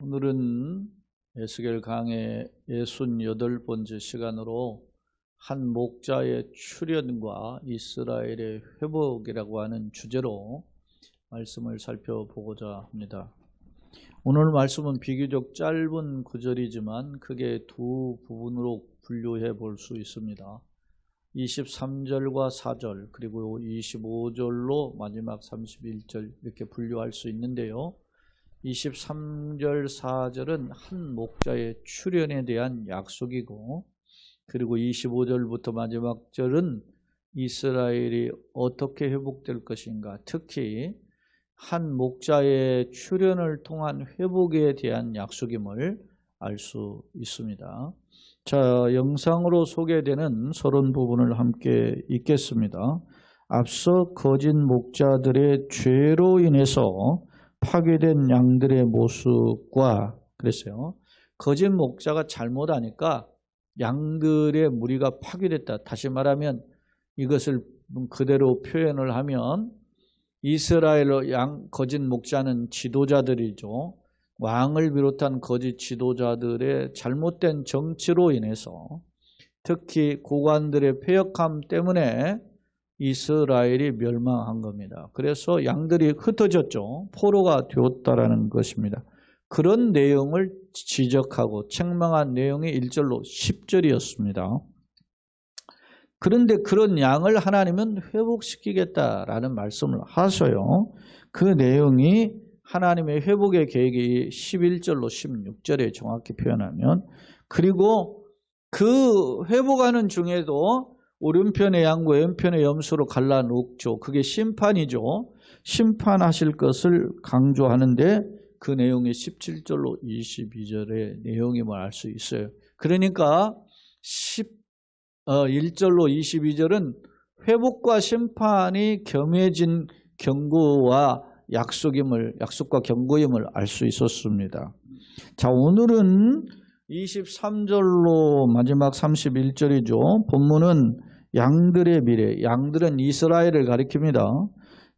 오늘은 에스겔 강의 68번째 시간으로 한 목자의 출현과 이스라엘의 회복이라고 하는 주제로 말씀을 살펴보고자 합니다. 오늘 말씀은 비교적 짧은 구절이지만 크게 두 부분으로 분류해 볼 수 있습니다. 23절과 4절 그리고 25절로 마지막 31절 이렇게 분류할 수 있는데요. 23절 4절은 한 목자의 출현에 대한 약속이고, 그리고 25절부터 마지막 절은 이스라엘이 어떻게 회복될 것인가, 특히 한 목자의 출현을 통한 회복에 대한 약속임을 알 수 있습니다. 자, 영상으로 소개되는 서론 부분을 함께 읽겠습니다. 앞서 거짓 목자들의 죄로 인해서 파괴된 양들의 모습과 그랬어요. 거짓 목자가 잘못하니까 양들의 무리가 파괴됐다. 다시 말하면 이것을 그대로 표현을 하면 이스라엘 거짓 목자는 지도자들이죠. 왕을 비롯한 거짓 지도자들의 잘못된 정치로 인해서, 특히 고관들의 패역함 때문에 이스라엘이 멸망한 겁니다. 그래서 양들이 흩어졌죠. 포로가 되었다라는 것입니다. 그런 내용을 지적하고 책망한 내용이 1절로 10절이었습니다. 그런데 그런 양을 하나님은 회복시키겠다라는 말씀을 하셔요. 그 내용이 하나님의 회복의 계획이 11절로 16절에 정확히 표현하면, 그리고 그 회복하는 중에도 오른편의 양과 왼편의 염소로 갈라놓죠. 그게 심판이죠. 심판하실 것을 강조하는데 그 내용이 17절로 22절의 내용임을 알 수 있어요. 그러니까 1절로 22절은 회복과 심판이 겸해진 경고와 약속과 경고임을 알 수 있었습니다. 자, 오늘은 23절로 마지막 31절이죠. 본문은 양들의 미래, 양들은 이스라엘을 가리킵니다.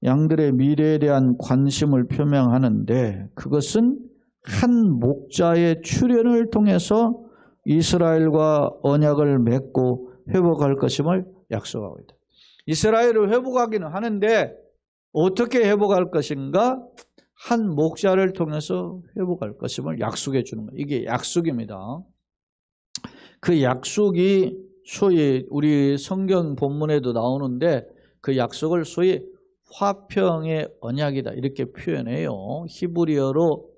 양들의 미래에 대한 관심을 표명하는데, 그것은 한 목자의 출현을 통해서 이스라엘과 언약을 맺고 회복할 것임을 약속하고 있다. 이스라엘을 회복하기는 하는데 어떻게 회복할 것인가? 한 목자를 통해서 회복할 것임을 약속해 주는 거예요. 이게 약속입니다. 그 약속이 소위 우리 성경 본문에도 나오는데, 그 약속을 소위 화평의 언약이다 이렇게 표현해요. 히브리어로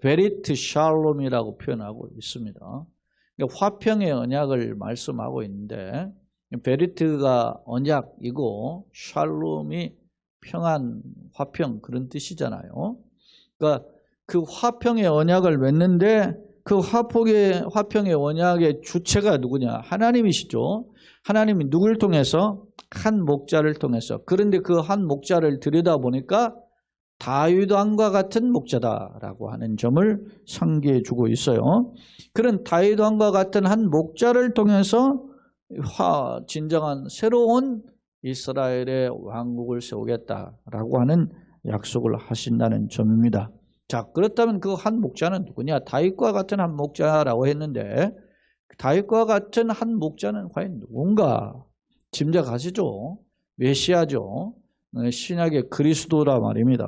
베리트 샬롬이라고 표현하고 있습니다. 그러니까 화평의 언약을 말씀하고 있는데, 베리트가 언약이고 샬롬이 평안, 화평 그런 뜻이잖아요. 그러니까 그 화평의 언약을 맺는데, 그 화평의 언약의 주체가 누구냐? 하나님이시죠. 하나님이 누굴 통해서? 한 목자를 통해서. 그런데 그 한 목자를 들여다보니까 다윗 왕과 같은 목자다라고 하는 점을 상기해 주고 있어요. 그런 다윗 왕과 같은 한 목자를 통해서 진정한 새로운 이스라엘의 왕국을 세우겠다라고 하는 약속을 하신다는 점입니다. 자, 그렇다면 그 한 목자는 누구냐? 다윗과 같은 한 목자라고 했는데, 다윗과 같은 한 목자는 과연 누군가? 짐작하시죠? 메시아죠. 신약의 그리스도라 말입니다.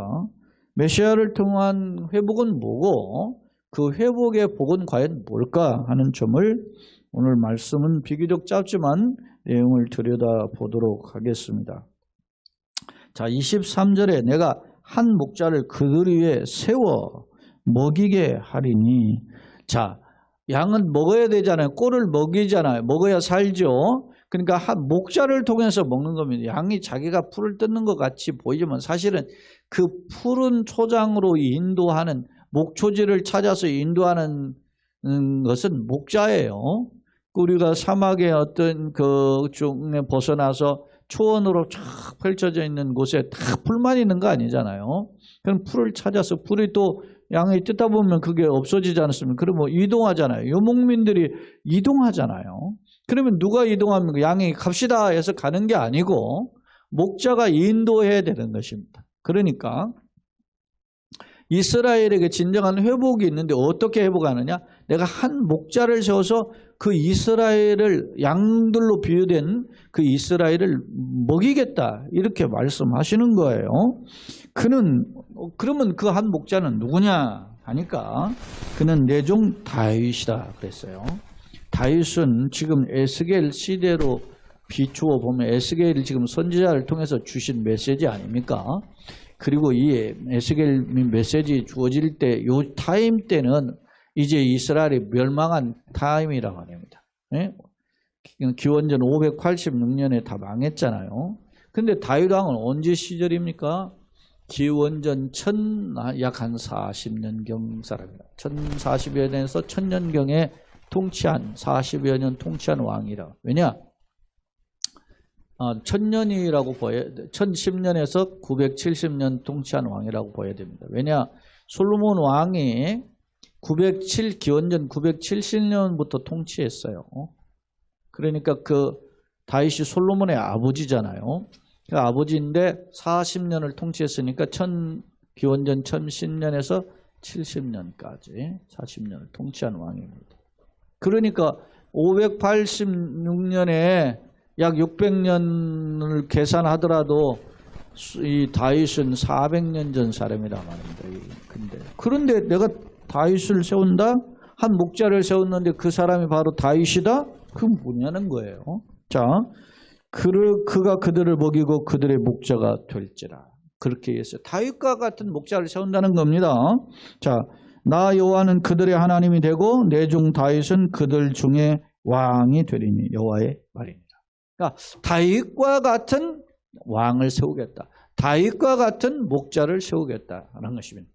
메시아를 통한 회복은 뭐고, 그 회복의 복은 과연 뭘까 하는 점을 오늘 말씀은 비교적 짧지만 내용을 들여다보도록 하겠습니다. 자, 23절에 내가 한 목자를 그들 위에 세워 먹이게 하리니. 자, 양은 먹어야 되잖아요. 꼴을 먹이잖아요. 먹어야 살죠. 그러니까 한 목자를 통해서 먹는 겁니다. 양이 자기가 풀을 뜯는 것 같이 보이지만 사실은 그 푸른 초장으로 인도하는, 목초지를 찾아서 인도하는 것은 목자예요. 우리가 사막의 어떤 그 중에 벗어나서 초원으로 쫙 펼쳐져 있는 곳에 다 풀만 있는 거 아니잖아요. 그럼 풀을 찾아서, 풀이 또 양이 뜯다 보면 그게 없어지지 않습니까? 그러면 이동하잖아요.游牧민들이 이동하잖아요. 그러면 누가 이동합니까? 양이 갑시다 해서 가는 게 아니고 목자가 인도해야 되는 것입니다. 그러니까 이스라엘에게 진정한 회복이 있는데 어떻게 회복하느냐? 내가 한 목자를 세워서 그 이스라엘을 양들로 비유된 그 이스라엘을 먹이겠다 이렇게 말씀하시는 거예요. 그러면 그 한 목자는 누구냐 하니까 그는 내 종 다윗이다 그랬어요. 다윗은 지금 에스겔 시대로 비추어 보면 에스겔이 지금 선지자를 통해서 주신 메시지 아닙니까? 그리고 이 에스겔 메시지 주어질 때 요 타임 때는 이제 이스라엘이 멸망한 타임이라고 합니다. 예? 기원전 586년에 다 망했잖아요. 근데 다윗 왕은 언제 시절입니까? 기원전 약 한 40년경 사람이다. 1040여 년에서 1000년경에 통치한 40여 년 통치한 왕이라. 왜냐? 1000년이라고 봐야 돼. 1010년에서 970년 통치한 왕이라고 봐야 됩니다. 왜냐? 솔로몬 왕이 기원전 970년부터 통치했어요. 그러니까 그 다윗이 솔로몬의 아버지잖아요. 그 아버지인데 40년을 통치했으니까 기원전 1010년에서 70년까지 40년을 통치한 왕입니다. 그러니까 586년에 약 600년을 계산하더라도 이 다윗은 400년 전 사람이란 말입니다. 그런데 내가 다윗을 세운다? 한 목자를 세웠는데 그 사람이 바로 다윗이다? 그건 뭐냐는 거예요. 자, 그가 그들을 먹이고 그들의 목자가 될지라. 그렇게 했어요. 다윗과 같은 목자를 세운다는 겁니다. 자, 나 여호와는 그들의 하나님이 되고 내 종 다윗은 그들 중에 왕이 되리니 여호와의 말입니다. 그러니까 다윗과 같은 왕을 세우겠다. 다윗과 같은 목자를 세우겠다라는 것입니다.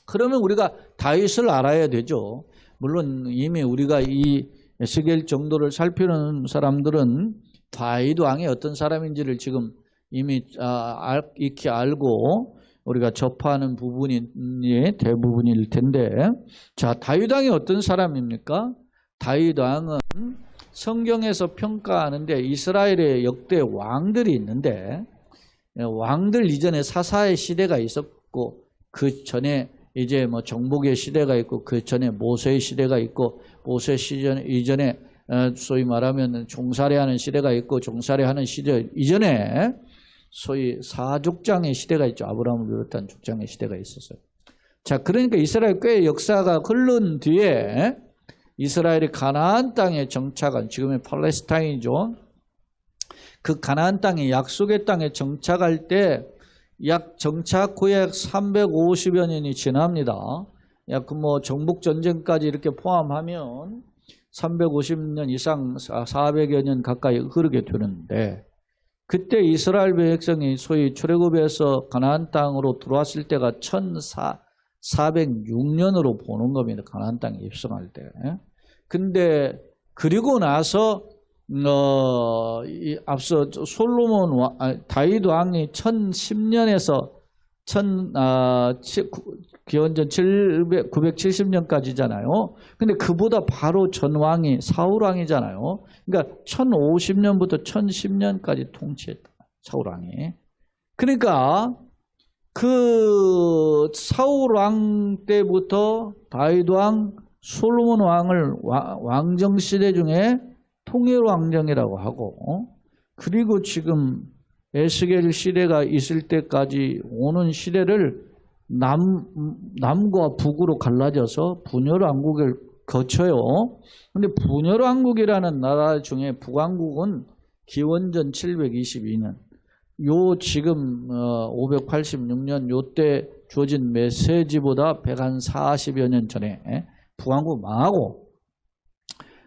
그러면 우리가 다윗을 알아야 되죠. 물론 이미 우리가 이 에스겔 정도를 살피는 사람들은 다윗 왕이 어떤 사람인지를 지금 이미 익히 알고 우리가 접하는 부분이 대부분일 텐데, 자, 다윗 왕이 어떤 사람입니까? 다윗 왕은 성경에서 평가하는데 이스라엘의 역대 왕들이 있는데, 왕들 이전에 사사의 시대가 있었고 그 전에 이제 뭐 정복의 시대가 있고 그 전에 모세의 시대가 있고 모세 시전 이전에 소위 말하면 종살이하는 시대가 있고 종살이하는 시대 이전에 소위 사족장의 시대가 있죠. 아브라함을 비롯한 족장의 시대가 있었어요. 자, 그러니까 이스라엘 꽤 역사가 흐른 뒤에 이스라엘이 가나안 땅에 정착한, 지금의 팔레스타인이죠. 그 가나안 땅에 약속의 땅에 정착할 때 약 정착 후에 350여 년이 지납니다. 약 뭐 정복 전쟁까지 이렇게 포함하면 350년 이상 400여 년 가까이 흐르게 되는데, 그때 이스라엘 백성이 소위 출애굽에서 가나안 땅으로 들어왔을 때가 1406년으로 보는 겁니다. 가나안 땅에 입성할 때. 근데 그리고 나서 앞서 다윗 왕이 1010년에서 기원전 970년까지잖아요. 근데 그보다 바로 전 왕이 사울 왕이잖아요. 그러니까 1050년부터 1010년까지 통치했다. 사울 왕이. 그러니까 그 사울 왕 때부터 다윗 왕, 솔로몬 왕을 왕정 시대 중에 통일 왕정이라고 하고, 그리고 지금 에스겔 시대가 있을 때까지 오는 시대를 남과 북으로 갈라져서 분열왕국을 거쳐요. 근데 분열왕국이라는 나라 중에 북왕국은 기원전 722년, 요 지금 586년 요때 주어진 메시지보다 140여 년 전에 북왕국 망하고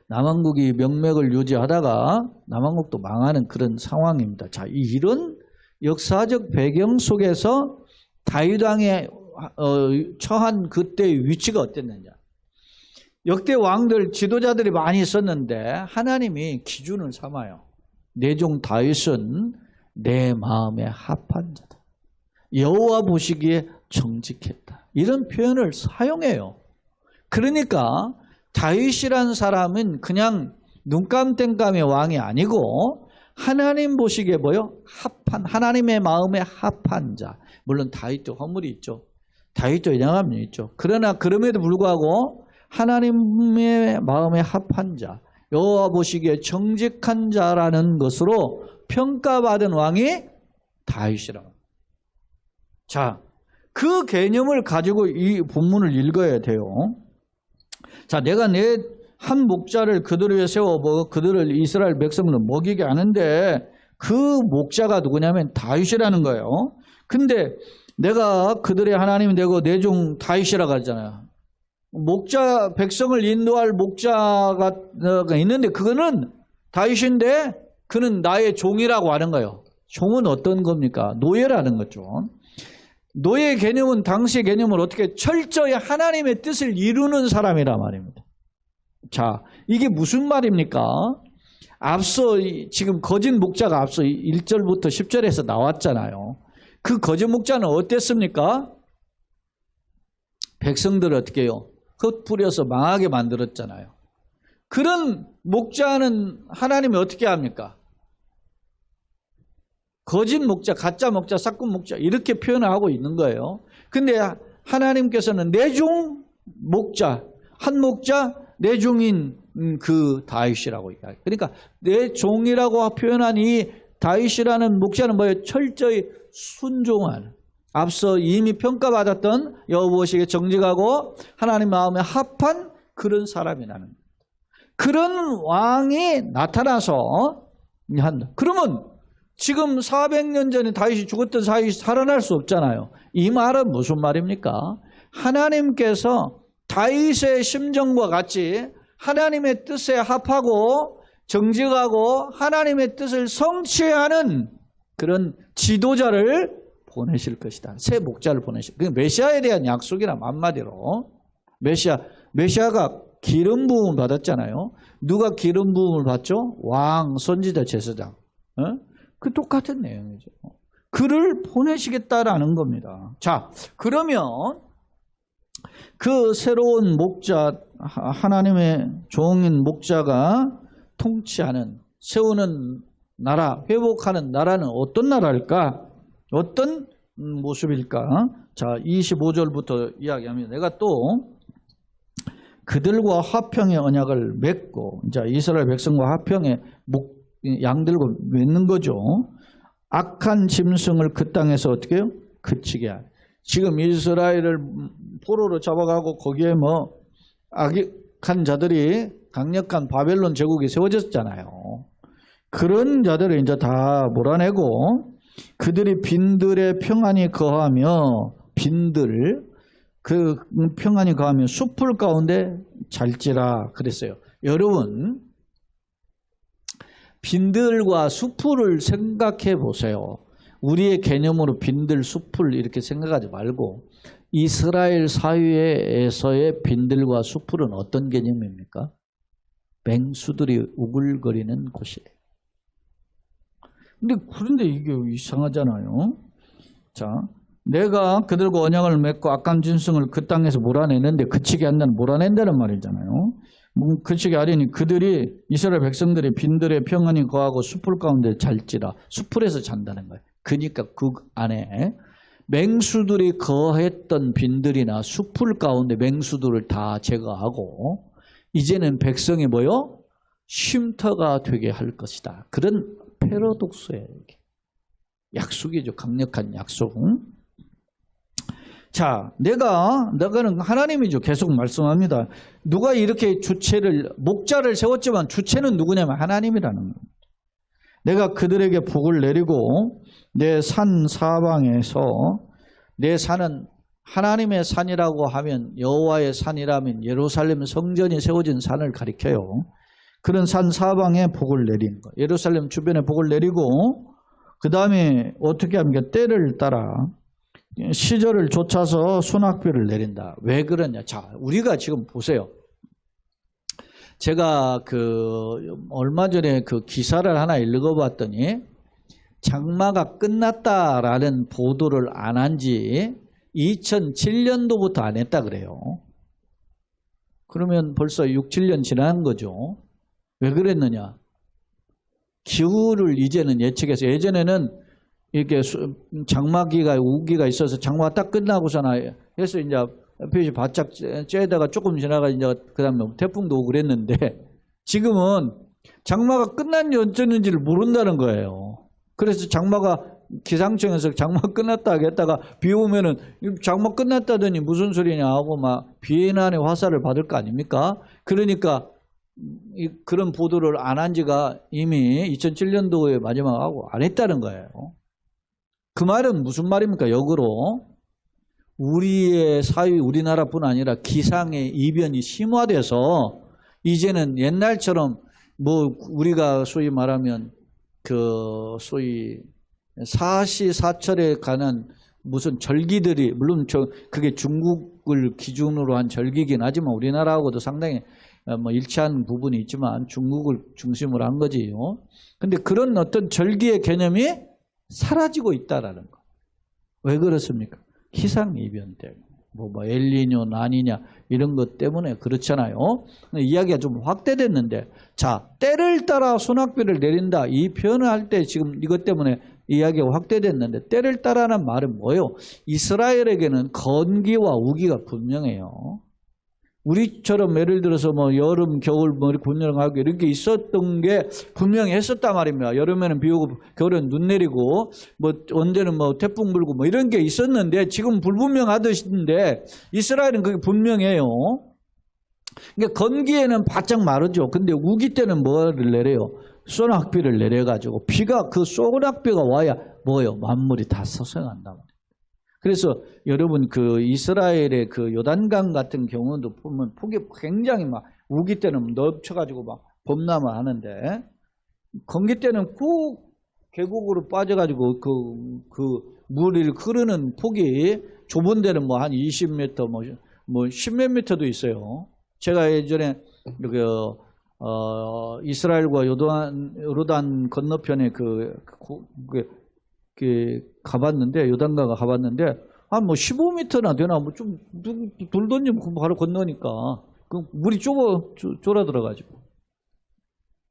남왕국이 명맥을 유지하다가 남왕국도 망하는 그런 상황입니다. 자, 이런 역사적 배경 속에서 다윗 왕의 처한 그때의 위치가 어땠느냐. 역대 왕들 지도자들이 많이 있었는데 하나님이 기준을 삼아요. 내 종 다윗은 내 마음에 합한 자다. 여호와 보시기에 정직했다. 이런 표현을 사용해요. 그러니까 다윗이라는 사람은 그냥 눈감땡감의 왕이 아니고 하나님 보시기에 하나님의 마음에 합한 자. 물론 다윗도 허물이 있죠. 다윗도 연약함이 있죠. 그러나 그럼에도 불구하고 하나님의 마음에 합한 자, 여호와 보시기에 정직한 자라는 것으로 평가받은 왕이 다윗이라고. 자, 그 개념을 가지고 이 본문을 읽어야 돼요. 자, 내가 내 한 목자를 그들을 위해 세워 그들을 이스라엘 백성을 먹이게 하는데 그 목자가 누구냐면 다윗이라는 거예요. 근데 내가 그들의 하나님이 되고 내 종 다윗이라고 하잖아요. 목자, 백성을 인도할 목자가 있는데 그거는 다윗인데 그는 나의 종이라고 하는 거예요. 종은 어떤 겁니까? 노예라는 거죠. 노예 개념은 당시의 개념을 어떻게 철저히 하나님의 뜻을 이루는 사람이란 말입니다. 자, 이게 무슨 말입니까? 앞서 지금 거짓 목자가 앞서 1절부터 10절에서 나왔잖아요. 그 거짓 목자는 어땠습니까? 백성들을 어떻게 해요? 흩뿌려서 망하게 만들었잖아요. 그런 목자는 하나님이 어떻게 합니까? 거짓 목자, 가짜 목자, 삭군 목자 이렇게 표현을 하고 있는 거예요. 근데 하나님께서는 내 종 목자, 한 목자, 내 종인 그 다윗이라고 이야기해요. 그러니까 내 종이라고 표현한 이 다윗이라는 목자는 뭐예요? 철저히 순종하는, 앞서 이미 평가받았던 여호와에게 정직하고 하나님 마음에 합한 그런 사람이라는 거예요. 그런 왕이 나타나서 한다. 그러면 지금 400년 전에 다윗이 죽었던 다윗이 살아날 수 없잖아요. 이 말은 무슨 말입니까? 하나님께서 다윗의 심정과 같이 하나님의 뜻에 합하고 정직하고 하나님의 뜻을 성취하는 그런 지도자를 보내실 것이다. 새 목자를 보내실. 그 메시아에 대한 약속이란 한마디로 메시아가 기름 부음을 받았잖아요. 누가 기름 부음을 받죠? 왕, 선지자, 제사장. 그 똑같은 내용이죠. 그를 보내시겠다라는 겁니다. 자, 그러면 그 새로운 목자, 하나님의 종인 목자가 통치하는, 세우는 나라, 회복하는 나라는 어떤 나라일까? 어떤 모습일까? 자, 25절부터 이야기합니다. 내가 또 그들과 화평의 언약을 맺고, 이제 이스라엘 백성과 화평의 양들고 맺는 거죠. 악한 짐승을 그 땅에서 어떻게 해요? 그치게 하라. 지금 이스라엘을 포로로 잡아가고 거기에 악한 자들이 강력한 바벨론 제국이 세워졌잖아요. 그런 자들을 이제 다 몰아내고 그들이 빈들의 평안이 거하며 그 평안이 거하며 숲을 가운데 잘지라 그랬어요. 여러분, 빈들과 숲을 생각해 보세요. 우리의 개념으로 빈들, 숲을 이렇게 생각하지 말고 이스라엘 사회에서의 빈들과 숲은 어떤 개념입니까? 맹수들이 우글거리는 곳이에요. 그런데 이게 이상하잖아요. 자, 내가 그들과 언약을 맺고 악한 짐승을 그 땅에서 몰아내는데 그치게 한다는, 몰아낸다는 말이잖아요. 그치게 하려니 그들이, 이스라엘 백성들이 빈들의 평안이 거하고 숲을 가운데 잘지라. 숲을에서 잔다는 거예요. 그러니까 그 안에 맹수들이 거했던 빈들이나 숲을 가운데 맹수들을 다 제거하고 이제는 백성이 뭐요? 쉼터가 되게 할 것이다. 그런 패러독스예요. 약속이죠. 강력한 약속. 자, 내가는 하나님이죠. 계속 말씀합니다. 누가 이렇게 목자를 세웠지만 주체는 누구냐면 하나님이라는 겁니다. 내가 그들에게 복을 내리고 내 산 사방에서, 내 산은 하나님의 산이라고 하면, 여호와의 산이라면 예루살렘 성전이 세워진 산을 가리켜요. 그런 산 사방에 복을 내리는 거예요. 예루살렘 주변에 복을 내리고 그 다음에 어떻게 합니까? 때를 따라 시절을 좇아서 순학비를 내린다. 왜 그러냐? 자, 우리가 지금 보세요. 제가 얼마 전에 그 기사를 하나 읽어봤더니 장마가 끝났다라는 보도를 안 한 지 2007년도부터 안 했다 그래요. 그러면 벌써 6, 7년 지난 거죠. 왜 그랬느냐? 기후를 이제는 예측해서, 예전에는 이렇게 장마기가, 우기가 있어서 장마가 딱 끝나고서나 그래서 이제 햇빛이 바짝 쬐다가 조금 지나가 이제 그다음에 태풍도 오고 그랬는데 지금은 장마가 끝났는지 어쩌는지를 모른다는 거예요. 그래서 장마가 기상청에서 장마 끝났다 하겠다가 비 오면은 장마 끝났다더니 무슨 소리냐 하고 막 비난의 화살을 받을 거 아닙니까? 그러니까 그런 보도를 안 한 지가 이미 2007년도에 마지막하고 안 했다는 거예요. 그 말은 무슨 말입니까? 역으로 우리의 사회, 우리나라뿐 아니라 기상의 이변이 심화돼서 이제는 옛날처럼 뭐 우리가 소위 말하면 그 소위 사시사철에 관한 무슨 절기들이 물론 그게 중국을 기준으로 한 절기긴 하지만 우리나라하고도 상당히 뭐 일치한 부분이 있지만 중국을 중심으로 한 거지요. 근데 그런 어떤 절기의 개념이 사라지고 있다라는 거. 왜 그렇습니까? 기상이변 때문에. 뭐 엘니뇨, 라니냐 이런 것 때문에 그렇잖아요. 이야기가 좀 확대됐는데 자, 때를 따라 소낙비를 내린다. 이 표현을 할 때 지금 이것 때문에 이야기가 확대됐는데 때를 따라는 말은 뭐예요? 이스라엘에게는 건기와 우기가 분명해요. 우리처럼 예를 들어서 뭐 여름, 겨울, 뭐 곤열하고 이렇게 있었던 게 분명히 했었단 말입니다. 여름에는 비 오고 겨울에는 눈 내리고 뭐 언제는 뭐 태풍 불고 뭐 이런 게 있었는데 지금 불분명하듯인데 이스라엘은 그게 분명해요. 그러니까 건기에는 바짝 마르죠. 근데 우기 때는 뭐를 내려요? 소낙비를 내려가지고 비가 그 소낙비가 와야 뭐예요? 만물이 다 서성한단 말이에요. 그래서 여러분 그 이스라엘의 그 요단강 같은 경우도 보면 폭이 굉장히 막 우기 때는 넘쳐가지고 막 범람을 하는데 건기 때는 꼭 계곡으로 빠져가지고 그 물이 흐르는 폭이 좁은 데는 뭐 한 20m 뭐 10몇 미터도 있어요. 제가 예전에 이스라엘과 요르단 건너편에 가봤는데 요단강가 가봤는데 한 뭐 15m나 되나 뭐 좀 돌 던지면 바로 건너니까 그 물이 쫄아 들어가지고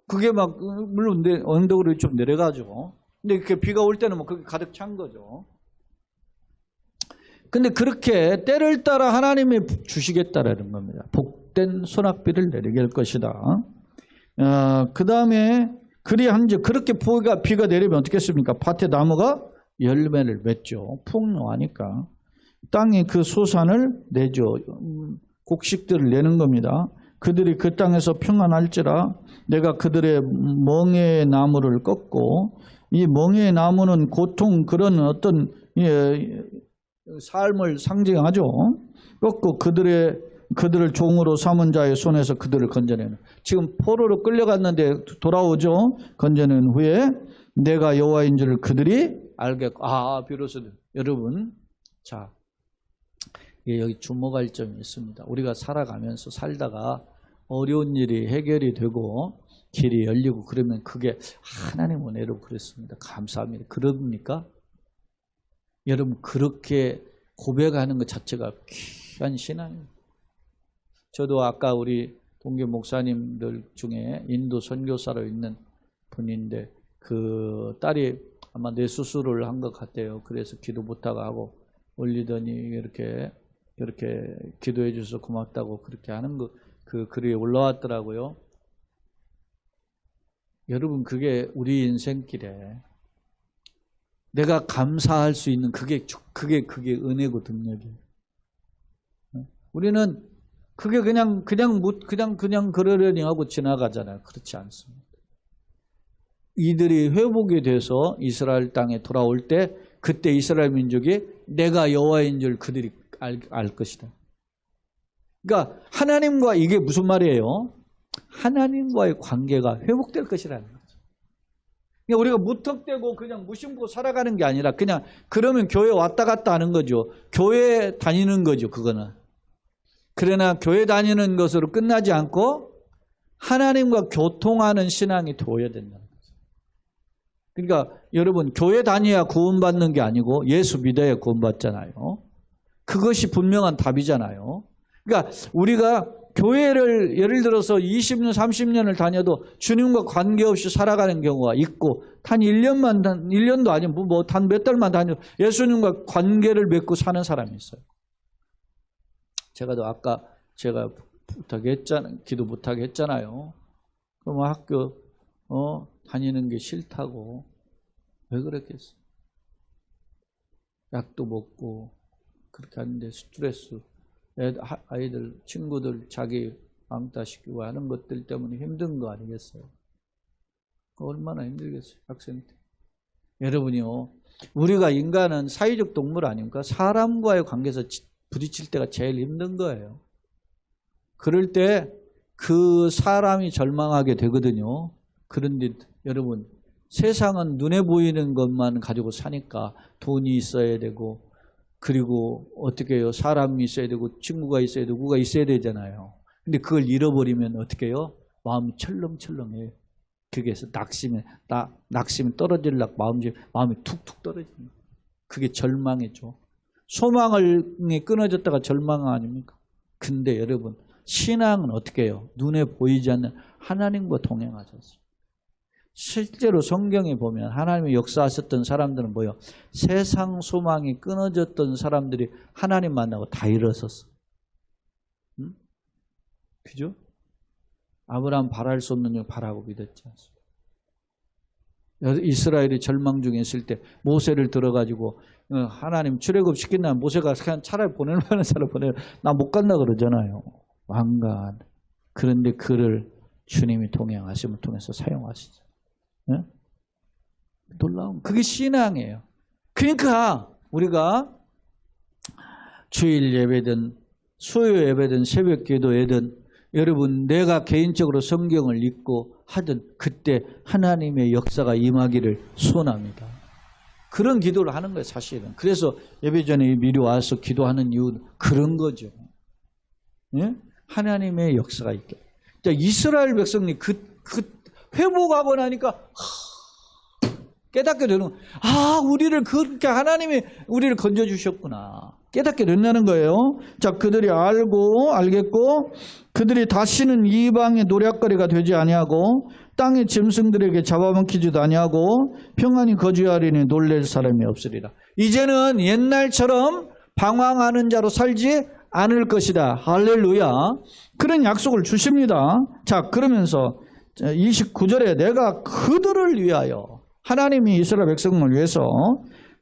그게 막 물론 언덕으로 좀 내려가지고 근데 이렇게 비가 올 때는 뭐 그게 가득 찬 거죠. 근데 그렇게 때를 따라 하나님이 주시겠다라는 겁니다. 복된 소낙비를 내리게 할 것이다. 그 다음에 그리한즉 그렇게 비가 내리면 어떻겠습니까? 밭에 나무가 열매를 맺죠. 풍요하니까. 땅이 그 소산을 내죠. 곡식들을 내는 겁니다. 그들이 그 땅에서 평안할지라 내가 그들의 멍에의 나무를 꺾고 이 멍에의 나무는 고통 그런 어떤 삶을 상징하죠. 꺾고 그들을 종으로 삼은 자의 손에서 그들을 건져내는. 지금 포로로 끌려갔는데 돌아오죠. 건져낸 후에 내가 여호와인 줄 그들이 알겠고 비로소 여러분 자 여기 주목할 점이 있습니다. 우리가 살다가 어려운 일이 해결이 되고 길이 열리고 그러면 그게 하나님 은혜로 그랬습니다. 감사합니다. 그럽니까? 여러분 그렇게 고백하는 것 자체가 귀한 신앙입니다. 저도 아까 우리 동계 목사님들 중에 인도 선교사로 있는 분인데 그 딸이 아마 뇌수술을 한 것 같아요. 그래서 기도 부탁하고 올리더니 이렇게 기도해 주셔서 고맙다고 그렇게 하는 그 글이 올라왔더라고요. 여러분 그게 우리 인생길에 내가 감사할 수 있는 그게 은혜고 능력이에요. 우리는 그게 그냥 그러려니 하고 지나가잖아요. 그렇지 않습니다. 이들이 회복이 돼서 이스라엘 땅에 돌아올 때 그때 이스라엘 민족이 내가 여호와인 줄 그들이 알 것이다. 그러니까 하나님과 이게 무슨 말이에요? 하나님과의 관계가 회복될 것이라는 거죠. 그러니까 우리가 무턱대고 그냥 무심코 살아가는 게 아니라 그냥 그러면 교회 왔다 갔다 하는 거죠. 교회 다니는 거죠. 그거는. 그러나 교회 다니는 것으로 끝나지 않고 하나님과 교통하는 신앙이 되어야 된다는 거죠. 그러니까 여러분 교회 다녀야 구원받는 게 아니고 예수 믿어야 구원받잖아요. 그것이 분명한 답이잖아요. 그러니까 우리가 교회를 예를 들어서 20년, 30년을 다녀도 주님과 관계없이 살아가는 경우가 있고 단 1년도 아니고 뭐 단 몇 달만 다녀도 예수님과 관계를 맺고 사는 사람이 있어요. 아까 제가 기도 부탁 했잖아요. 그럼 학교 다니는 게 싫다고. 왜 그랬겠어? 약도 먹고 그렇게 하는데 스트레스, 아이들, 친구들 자기 왕따 시키고 하는 것들 때문에 힘든 거 아니겠어요? 얼마나 힘들겠어요, 학생 때. 여러분이요, 우리가 인간은 사회적 동물 아닙니까? 사람과의 관계에서 부딪힐 때가 제일 힘든 거예요. 그럴 때 그 사람이 절망하게 되거든요. 그런데 여러분, 세상은 눈에 보이는 것만 가지고 사니까 돈이 있어야 되고, 그리고 어떻게 해요? 사람이 있어야 되고, 친구가 있어야 되고, 누가 있어야 되잖아요. 근데 그걸 잃어버리면 어떻게 해요? 마음이 철렁철렁해요. 그게서 낙심이 떨어지려고 마음이 툭툭 떨어집니다. 그게 절망이죠. 소망이 끊어졌다가 절망 아닙니까? 근데 여러분, 신앙은 어떻게 해요? 눈에 보이지 않는 하나님과 동행하셨어요. 실제로 성경에 보면 하나님의 역사하셨던 사람들은 뭐예요? 세상 소망이 끊어졌던 사람들이 하나님 만나고 다 일어섰어. 응? 그죠? 아브라함 바랄 수 없는 일 바라고 믿었지 않습니까? 이스라엘이 절망 중에 있을 때 모세를 들어가지고 하나님 출애굽 시킨다면 모세가 그냥 차라리 보낼 만한 사람 나 못 간다 그러잖아요. 왕관. 그런데 그를 주님이 동행하심을 통해서 사용하시죠. 네? 놀라운 그게 신앙이에요. 그러니까 우리가 주일 예배든 수요 예배든 새벽 기도회든 여러분 내가 개인적으로 성경을 읽고 하든 그때 하나님의 역사가 임하기를 소원합니다. 그런 기도를 하는 거예요, 사실은. 그래서 예배 전에 미리 와서 기도하는 이유는 그런 거죠. 예? 하나님의 역사가 있게. 자, 이스라엘 백성이 회복하고 나니까 깨닫게 되는, 우리를 그렇게 하나님이 우리를 건져주셨구나. 깨닫게 된다는 거예요. 자, 그들이 알겠고 그들이 다시는 이방의 노략거리가 되지 아니하고 땅의 짐승들에게 잡아먹히지도 아니하고 평안히 거주하리니 놀랄 사람이 없으리라. 이제는 옛날처럼 방황하는 자로 살지 않을 것이다. 할렐루야. 그런 약속을 주십니다. 자, 그러면서 29절에 내가 그들을 위하여, 하나님이 이스라엘 백성을 위해서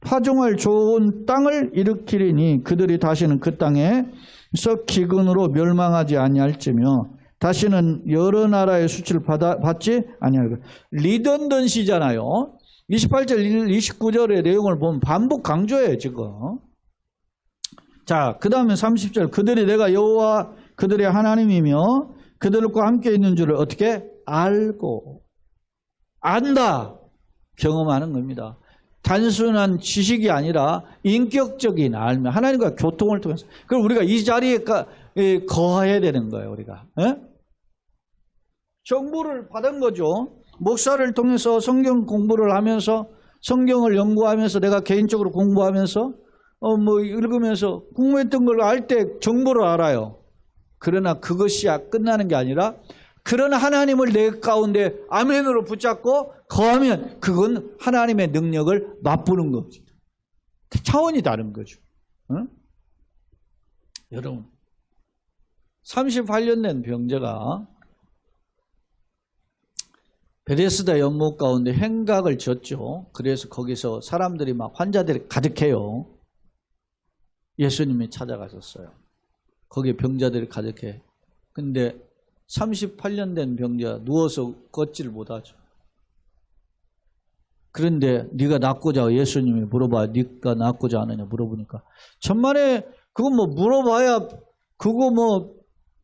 파종할 좋은 땅을 일으키리니 그들이 다시는 그 땅에서 기근으로 멸망하지 아니할지며 다시는 여러 나라의 수치를 받지 아니할 것. 리던던시잖아요. 28절, 29절의 내용을 보면 반복 강조해요, 지금. 자, 그 다음에 30절. 그들이 내가 여호와 그들의 하나님이며 그들과 함께 있는 줄을 어떻게 알고, 안다, 경험하는 겁니다. 단순한 지식이 아니라 인격적인 알면, 하나님과 교통을 통해서. 그럼 우리가 이 자리에 거해야 되는 거예요, 우리가. 에? 정보를 받은 거죠. 목사를 통해서 성경 공부를 하면서, 성경을 연구하면서, 내가 개인적으로 공부하면서 읽으면서 공부했던 걸 알 때 정보를 알아요. 그러나 그것이 끝나는 게 아니라, 그런 하나님을 내 가운데 아멘으로 붙잡고 거하면 그건 하나님의 능력을 맛보는 거죠. 차원이 다른 거죠. 응? 여러분, 38년 된 병자가 베데스다 연못 가운데 행각을 졌죠. 그래서 거기서 사람들이 막 환자들이 가득해요. 예수님이 찾아가셨어요. 거기에 병자들이 가득해. 근데 38년 된 병자 누워서 걷지를 못하죠. 그런데 네가 낫고자, 예수님이 물어봐, 네가 낫고자 하느냐 물어보니까 천만에 그건 물어봐야 그거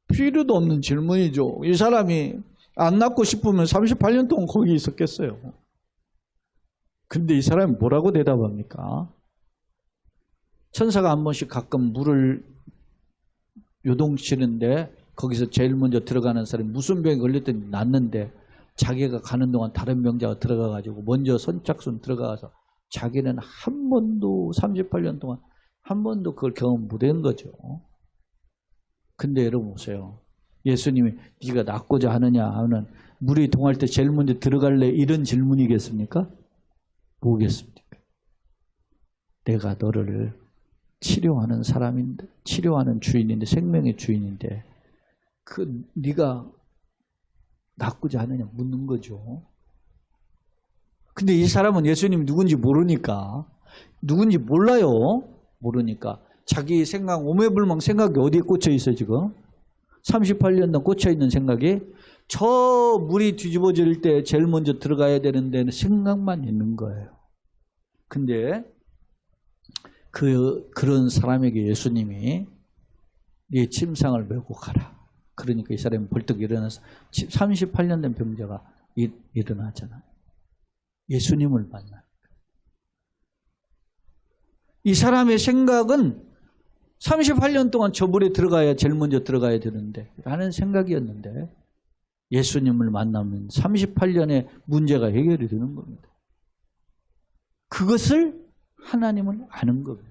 필요도 없는 질문이죠. 이 사람이 안 낫고 싶으면 38년 동안 거기 있었겠어요. 근데 이 사람이 뭐라고 대답합니까? 천사가 한 번씩 가끔 물을 요동치는데 거기서 제일 먼저 들어가는 사람이 무슨 병에 걸렸더니 낫는데, 자기가 가는 동안 다른 병자가 들어가가지고 먼저 선착순 들어가서 자기는 한 번도 38년 동안 한 번도 그걸 경험 못한 거죠. 근데 여러분 보세요. 예수님이 네가 낫고자 하느냐 하는, 물이 동할 때 제일 먼저 들어갈래, 이런 질문이겠습니까? 뭐겠습니까? 내가 너를 치료하는 사람인데, 치료하는 주인인데, 생명의 주인인데 네가 낫고자 하느냐 묻는 거죠. 근데 이 사람은 예수님이 누군지 모르니까, 누군지 몰라요. 모르니까 자기 생각, 오매불망 생각이 어디에 꽂혀 있어요 지금? 38년 동안 꽂혀 있는 생각이 저 물이 뒤집어질 때 제일 먼저 들어가야 되는 데는 생각만 있는 거예요. 근데 그런 사람에게 예수님이 네 침상을 메고 가라. 그러니까 이 사람이 벌떡 일어나서 38년 된 병자가 일어나잖아요. 예수님을 만나. 이 사람의 생각은 38년 동안 저 물에 들어가야 제일 먼저 들어가야 되는데 라는 생각이었는데 예수님을 만나면 38년의 문제가 해결이 되는 겁니다. 그것을 하나님을 아는 겁니다.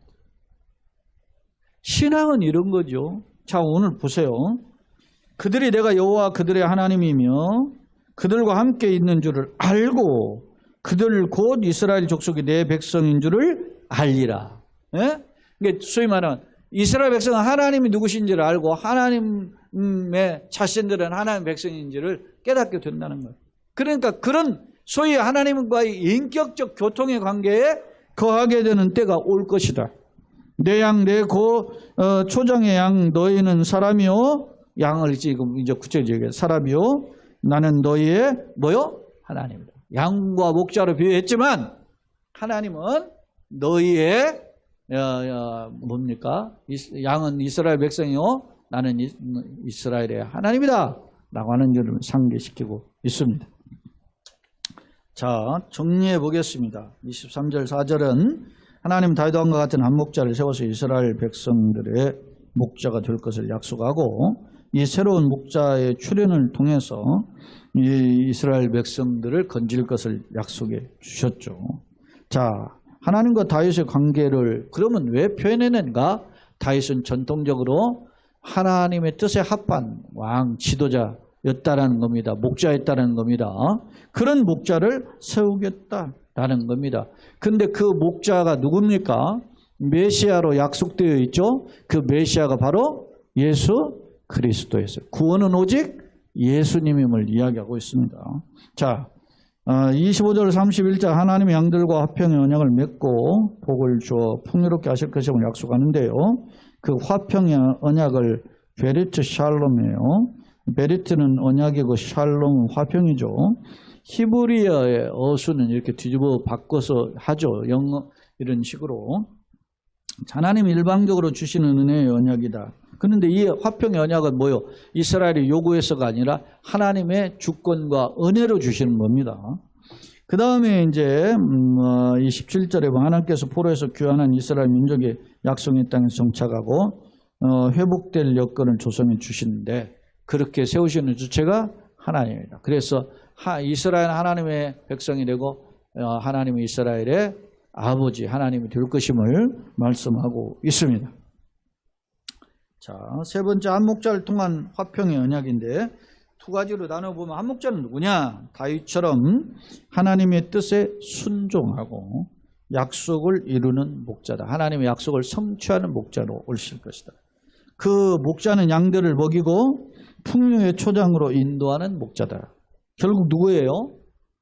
신앙은 이런 거죠. 자, 오늘 보세요. 그들이 내가 여호와 그들의 하나님이며 그들과 함께 있는 줄을 알고 그들 곧 이스라엘 족속이 내 백성인 줄을 알리라. 예? 그러니까 소위 말하면 이스라엘 백성은 하나님이 누구신지를 알고 하나님의 자신들은 하나님의 백성인지를 깨닫게 된다는 거예요. 그러니까 그런 소위 하나님과의 인격적 교통의 관계에 거하게 되는 때가 올 것이다. 내 양, 내 초장의 양, 너희는 사람이요. 양을 지금 이제 구체적으로 얘기해. 사람이요. 나는 너희의 뭐요? 하나님이다. 양과 목자로 비유했지만 하나님은 너희의 뭡니까? 양은 이스라엘 백성이요. 나는 이스라엘의 하나님이다. 라고 하는 것을 상기시키고 있습니다. 자, 정리해 보겠습니다. 23절 4절은 하나님 다윗왕과 같은 한 목자를 세워서 이스라엘 백성들의 목자가 될 것을 약속하고 이 새로운 목자의 출현을 통해서 이 이스라엘 백성들을 건질 것을 약속해 주셨죠. 자, 하나님과 다윗의 관계를 그러면 왜 표현해낸가? 다윗은 전통적으로 하나님의 뜻에 합한 왕 지도자였다라는 겁니다. 목자였다는 겁니다. 그런 목자를 세우겠다라는 겁니다. 근데 그 목자가 누굽니까? 메시아로 약속되어 있죠. 그 메시아가 바로 예수 그리스도였어요. 구원은 오직 예수님임을 이야기하고 있습니다. 자, 25절 31절 하나님의 양들과 화평의 언약을 맺고 복을 주어 풍요롭게 하실 것임을 약속하는데요. 그 화평의 언약을 베리트 샬롬이에요. 베리트는 언약이고 샬롬은 화평이죠. 히브리어의 어수는 이렇게 뒤집어 바꿔서 하죠. 영어 이런 식으로. 하나님이 일방적으로 주시는 은혜의 언약이다. 그런데 이 화평의 언약은 뭐요? 이스라엘이 요구해서가 아니라 하나님의 주권과 은혜로 주시는 겁니다. 그 다음에 이제 27절에 하나님께서 포로에서 귀환한 이스라엘 민족의 약속의 땅에서 정착하고 회복될 여건을 조성해 주시는데 그렇게 세우시는 주체가 하나님입니다. 그래서 이스라엘 하나님의 백성이 되고 하나님의 이스라엘의 아버지 하나님이 될 것임을 말씀하고 있습니다. 자, 세 번째 한 목자를 통한 화평의 언약인데 두 가지로 나눠보면 한 목자는 누구냐? 다윗처럼 하나님의 뜻에 순종하고 약속을 이루는 목자다. 하나님의 약속을 성취하는 목자로 오실 것이다. 그 목자는 양들을 먹이고 풍요의 초장으로 인도하는 목자다. 결국 누구예요?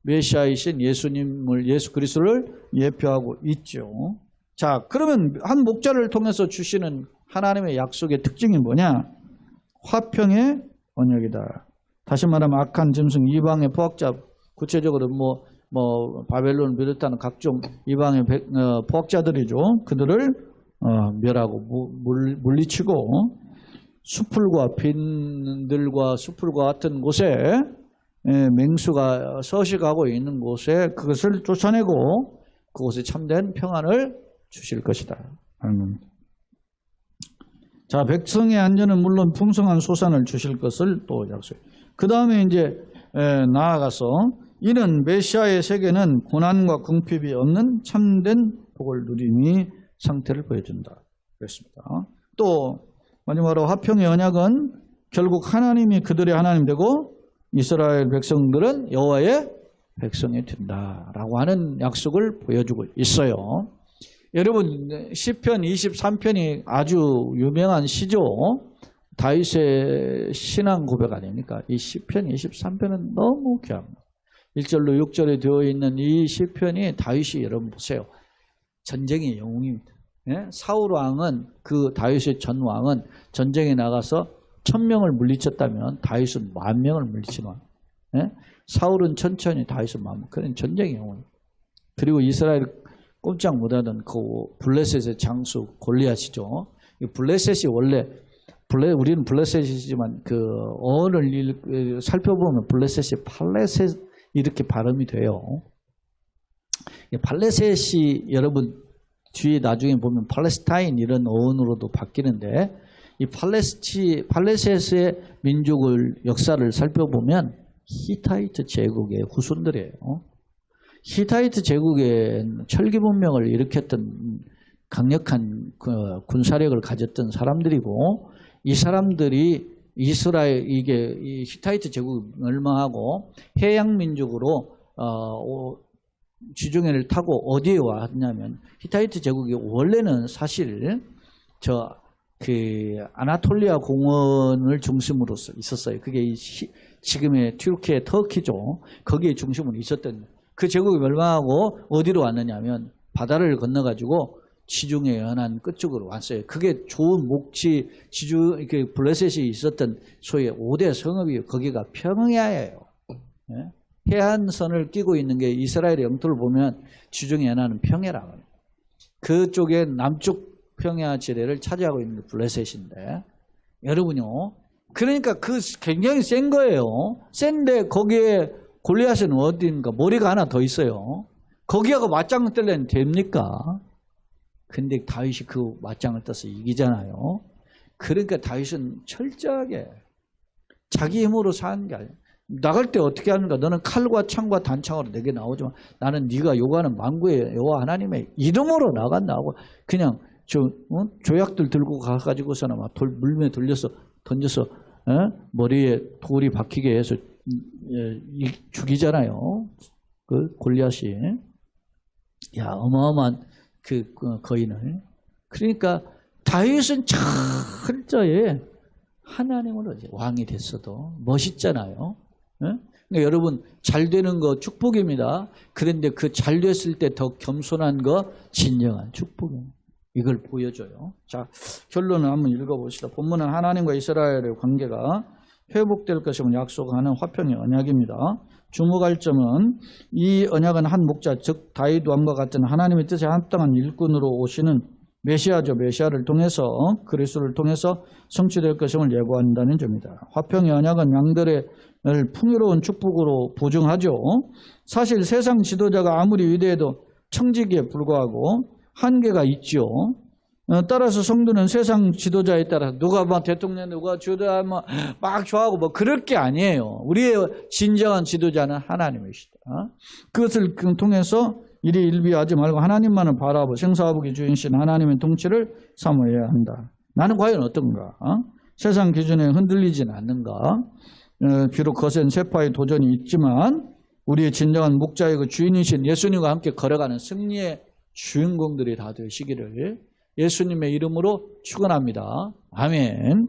메시아이신 예수님을, 예수 그리스도를 예표하고 있죠. 자, 그러면 한 목자를 통해서 주시는 하나님의 약속의 특징이 뭐냐? 화평의 언약이다. 다시 말하면 악한 짐승 이방의 포악자, 구체적으로 바벨론을 비롯하는 각종 이방의 포악자들이죠. 그들을 멸하고 물리치고 수풀과 빈들과 수풀과 같은 곳에 맹수가 서식하고 있는 곳에 그것을 쫓아내고 그곳에 참된 평안을 주실 것이다. 자, 백성의 안전은 물론 풍성한 소산을 주실 것을 또 약속해요. 그 다음에 이제 나아가서 이는 메시아의 세계는 고난과 궁핍이 없는 참된 복을 누림이 상태를 보여준다. 그렇습니다. 또 마지막으로 화평의 언약은 결국 하나님이 그들의 하나님 되고 이스라엘 백성들은 여호와의 백성이 된다라고 하는 약속을 보여주고 있어요. 여러분 시편 23편이 아주 유명한 시죠. 다윗의 신앙 고백 아닙니까? 이 시편 23편은 너무 귀합니다. 1절로 6절에 되어 있는 이 시편이 다윗이 여러분 보세요. 전쟁의 영웅입니다. 예? 사울 왕은 그 다윗의 전 왕은 전쟁에 나가서 1000명을 물리쳤다면 다윗은 10,000명을 물리치만 예? 사울은 천천히 다윗은 만명. 그런 전쟁의 영웅. 그리고 이스라엘 꼼짝 못하던 그 블레셋의 장수 골리앗이죠. 이 블레셋이 원래 우리는 블레셋이지만 그 어원을 살펴보면 블레셋이 팔레셋 이렇게 발음이 돼요. 팔레셋이 여러분 뒤에 나중에 보면 팔레스타인 이런 어원으로도 바뀌는데 이 팔레셋의 민족을 역사를 살펴보면 히타이트 제국의 후손들이에요. 히타이트 제국의 철기 문명을 일으켰던 강력한 그 군사력을 가졌던 사람들이고 이 사람들이 이스라엘 이 히타이트 제국을 멸망하고 해양 민족으로 지중해를 타고 어디에 왔냐면 히타이트 제국이 원래는 사실 그 아나톨리아 공원을 중심으로 있었어요. 그게 지금의 튀르키예 터키죠. 거기에 중심으로 있었던 그 제국이 멸망하고 어디로 왔느냐면 바다를 건너가지고 지중해 연안 끝쪽으로 왔어요. 그게 좋은 목지 이렇게 블레셋이 있었던 소위 5대 성읍이 거기가 평야예요. 예? 해안선을 끼고 있는 게 이스라엘의 영토를 보면 지중해 연안은 평야라고 해요. 그쪽에 남쪽 평야 지대를 차지하고 있는 게 블레셋인데 여러분요. 그러니까 그 굉장히 센 거예요. 센데 거기에 골리앗은 어디인가 머리가 하나 더 있어요. 거기하고 맞짱을 뜨려면 됩니까? 근데 다윗이 그 맞짱을 떠서 이기잖아요. 그러니까 다윗은 철저하게 자기 힘으로 사는 게 아니에요. 나갈 때 어떻게 하는가? 너는 칼과 창과 단창으로 내게 나오지만 나는 네가 요구하는 만구의 여호와 하나님의 이름으로 나간다고 그냥 조약들 들고 가가지고서는 막 물매 돌려서 던져서 머리에 돌이 박히게 해서 죽이잖아요. 그 골리앗이. 야, 어마어마한 그 거인을. 그러니까 다윗은 철저히 하나님으로 왕이 됐어도 멋있잖아요. 그러니까 여러분 잘 되는 거 축복입니다. 그런데 그 잘 됐을 때 더 겸손한 거 진정한 축복입니다. 이걸 보여줘요. 자, 결론을 한번 읽어봅시다. 본문은 하나님과 이스라엘의 관계가 회복될 것임을 약속하는 화평의 언약입니다. 주목할 점은 이 언약은 한 목자 즉 다윗 왕과 같은 하나님의 뜻에 합당한 일꾼으로 오시는 메시아죠. 메시아를 통해서 그리스도를 통해서 성취될 것임을 예고한다는 점입니다. 화평의 언약은 양들의 풍요로운 축복으로 보증하죠. 사실 세상 지도자가 아무리 위대해도 청지기에 불과하고 한계가 있죠. 따라서 성도는 세상 지도자에 따라 누가 막 대통령 누가 주다 막 좋아하고 뭐 그럴 게 아니에요. 우리의 진정한 지도자는 하나님이시다. 그것을 통해서 이리 일비하지 말고 하나님만을 바라보고 생사화복의 주인이신 하나님의 통치를 사모해야 한다. 나는 과연 어떤가? 세상 기준에 흔들리진 않는가? 비록 거센 세파의 도전이 있지만 우리의 진정한 목자의 그 주인이신 예수님과 함께 걸어가는 승리의 주인공들이 다 되시기를 예수님의 이름으로 축원합니다. 아멘.